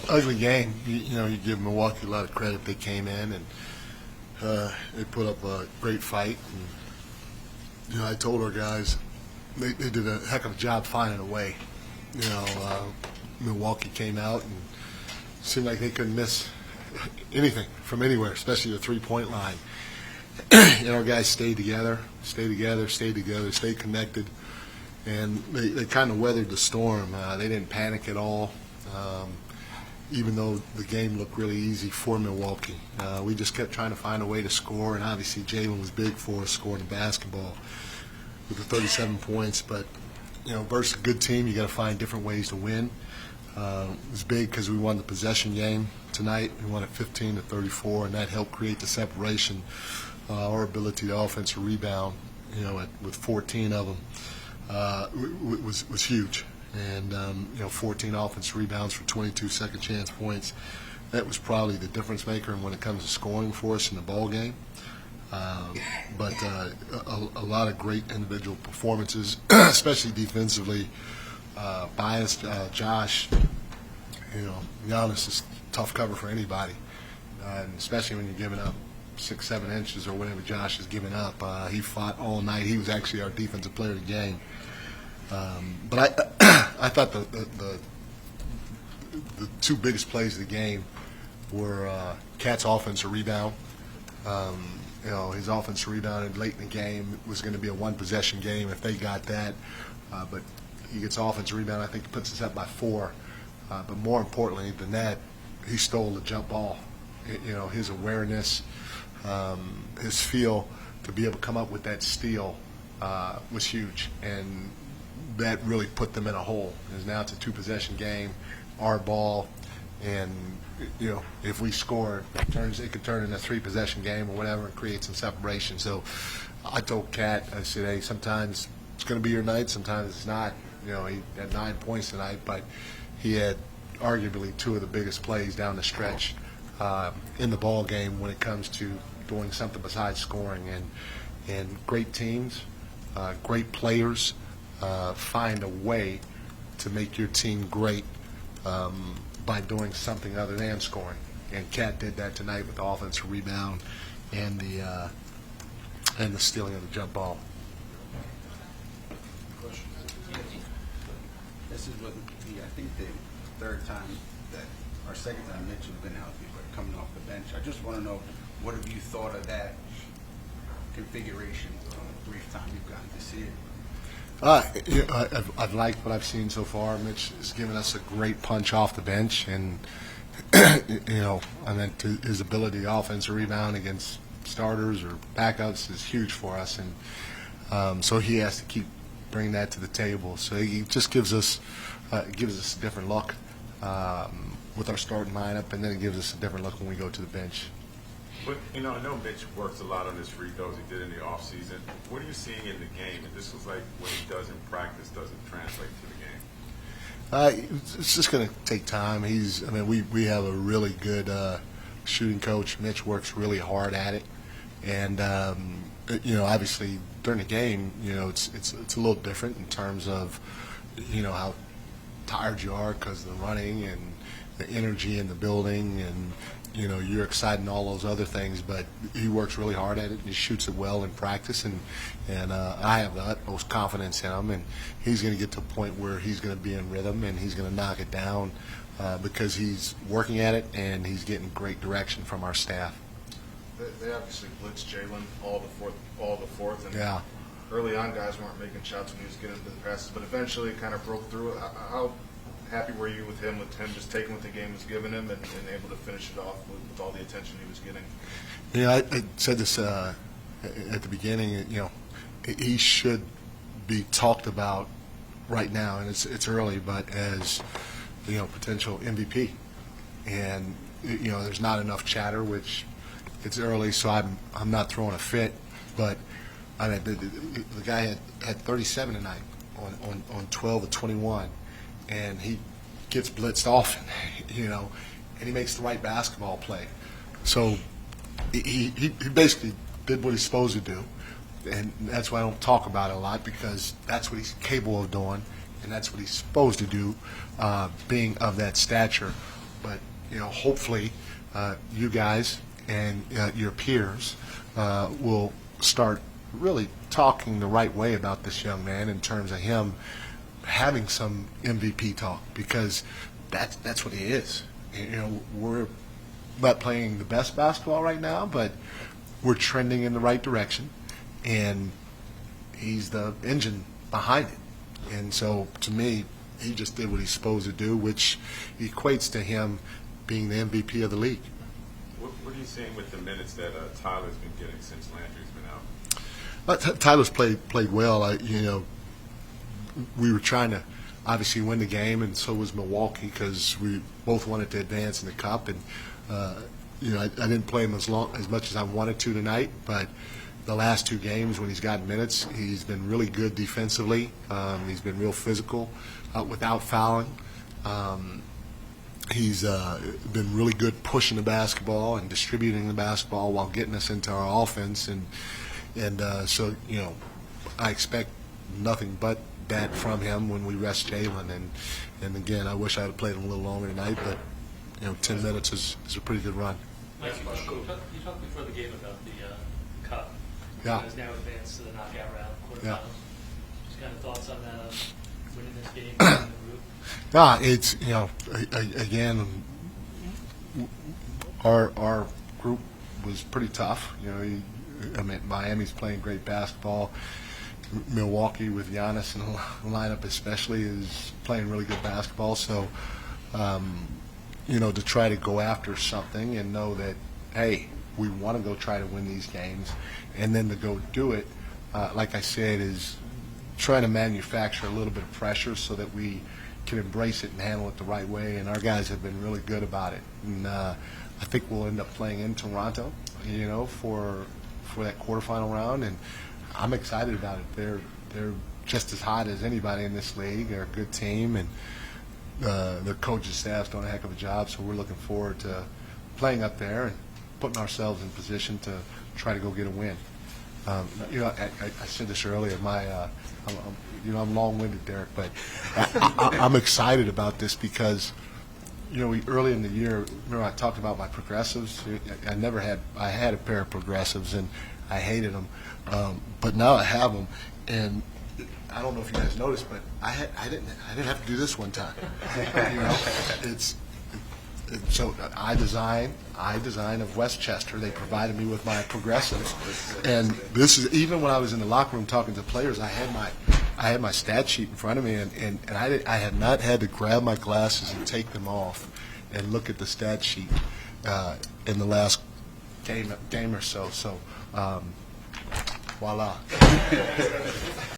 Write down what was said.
ugly game. You give Milwaukee a lot of credit. They came in and they put up a great fight. And, I told our guys they did a heck of a job finding a way. Milwaukee came out and seemed like they couldn't miss anything from anywhere, especially the three-point line. Our guys stayed together, stayed connected, and they kind of weathered the storm. They didn't panic at all, even though the game looked really easy for Milwaukee. We just kept trying to find a way to score, and obviously Jaylen was big for us scoring the basketball with the 37 points. But, versus a good team, you got to find different ways to win. It was big because we won the possession game tonight. We won it 15-34, and that helped create the separation. Our ability to offensive rebound, with 14 of them, was huge. And 14 offensive rebounds for 22 second chance points. That was probably the difference maker when it comes to scoring for us in the ball game. But a lot of great individual performances, especially defensively. Biased Josh, Giannis is tough cover for anybody, and especially when you're giving up 6-7 inches or whatever Josh is giving up. He fought all night. He was actually our defensive player of the game. But I thought the two biggest plays of the game were Cat's offensive rebound. His offensive rebound late in the game was going to be a one-possession game if they got that. But he gets offensive rebound. I think he puts us up by 4. But more importantly than that, he stole the jump ball. His awareness, his feel to be able to come up with that steal was huge. And that really put them in a hole. Because now it's a two-possession game, our ball, and if we score, it could turn into a three-possession game or whatever and create some separation. So I told Cat, I said, hey, sometimes it's going to be your night, sometimes it's not. He had 9 points tonight, but he had arguably 2 of the biggest plays down the stretch in the ball game when it comes to doing something besides scoring. And great teams, great players find a way to make your team great by doing something other than scoring. And Cat did that tonight with the offensive rebound and the stealing of the jump ball. This is what I think the third time or second time Mitch has been healthy, but coming off the bench. I just want to know, what have you thought of that configuration on the brief time you've gotten to see it? I've liked what I've seen so far. Mitch has given us a great punch off the bench, and his ability to offensive rebound against starters or backups is huge for us, and so he has to keep bringing that to the table. So he just gives us a different look with our starting lineup, and then it gives us a different look when we go to the bench. But, I know Mitch works a lot on his free throws. He did in the offseason. What are you seeing in the game? And this was like what he does in practice doesn't translate to the game. It's just going to take time. We have a really good shooting coach. Mitch works really hard at it, and obviously during the game, it's a little different in terms of how tired you are because of the running and the energy in the building, and you're excited and all those other things, but he works really hard at it. He shoots it well in practice, and I have the utmost confidence in him, and he's going to get to a point where he's going to be in rhythm and he's going to knock it down because he's working at it and he's getting great direction from our staff. They obviously blitzed Jaylen all the fourth, and yeah. Early on, guys weren't making shots when he was getting into the passes, but eventually it kind of broke through. How happy were you with him just taking what the game was giving him and able to finish it off with all the attention he was getting? I said this at the beginning. He should be talked about right now, and it's early, but as potential MVP. And there's not enough chatter, which it's early, so I'm not throwing a fit, but the guy had 37 tonight on 12 of 21. And he gets blitzed often, and he makes the right basketball play. So he basically did what he's supposed to do, and that's why I don't talk about it a lot, because that's what he's capable of doing, and that's what he's supposed to do, being of that stature. But hopefully, you guys and your peers will start really talking the right way about this young man in terms of him having some MVP talk, because that's what he is. We're not playing the best basketball right now, but we're trending in the right direction, and he's the engine behind it. And so, to me, he just did what he's supposed to do, which equates to him being the MVP of the league. What are you seeing with the minutes that Tyler's been getting since Landry's been out? Tyler's played well. We were trying to obviously win the game, and so was Milwaukee, because we both wanted to advance in the cup. And I didn't play him as much as I wanted to tonight, but the last two games when he's gotten minutes, he's been really good defensively. He's been real physical without fouling. He's been really good pushing the basketball and distributing the basketball while getting us into our offense. And so I expect nothing but that from him when we rest Jaylen. And again, I wish I had played him a little longer tonight, but 10 minutes is a pretty good run. Mike, you talked before the game about the cup. Yeah. You guys now advanced to the knockout round, quarterfinals. Yeah. Just kind of thoughts on that, winning this game, winning the group. Yeah, it's again, our group was pretty tough. Miami's playing great basketball. Milwaukee with Giannis in the lineup especially is playing really good basketball. So, to try to go after something and know that, hey, we want to go try to win these games, and then to go do it, like I said, is trying to manufacture a little bit of pressure so that we can embrace it and handle it the right way. And our guys have been really good about it. And I think we'll end up playing in Toronto, for that quarterfinal round, and I'm excited about it. They're just as hot as anybody in this league. They're a good team, and their coaching staff's doing a heck of a job. So we're looking forward to playing up there and putting ourselves in position to try to go get a win. I said this earlier. I'm long-winded, Derek, but I'm excited about this because early in the year, remember I talked about my progressives. I had a pair of progressives and I hated them, but now I have them, and I don't know if you guys noticed, but I didn't have to do this one time. So I design of Westchester. They provided me with my progressives, and this is even when I was in the locker room talking to players. I had my stat sheet in front of me, and I had not had to grab my glasses and take them off and look at the stat sheet in the last game or so. So voila.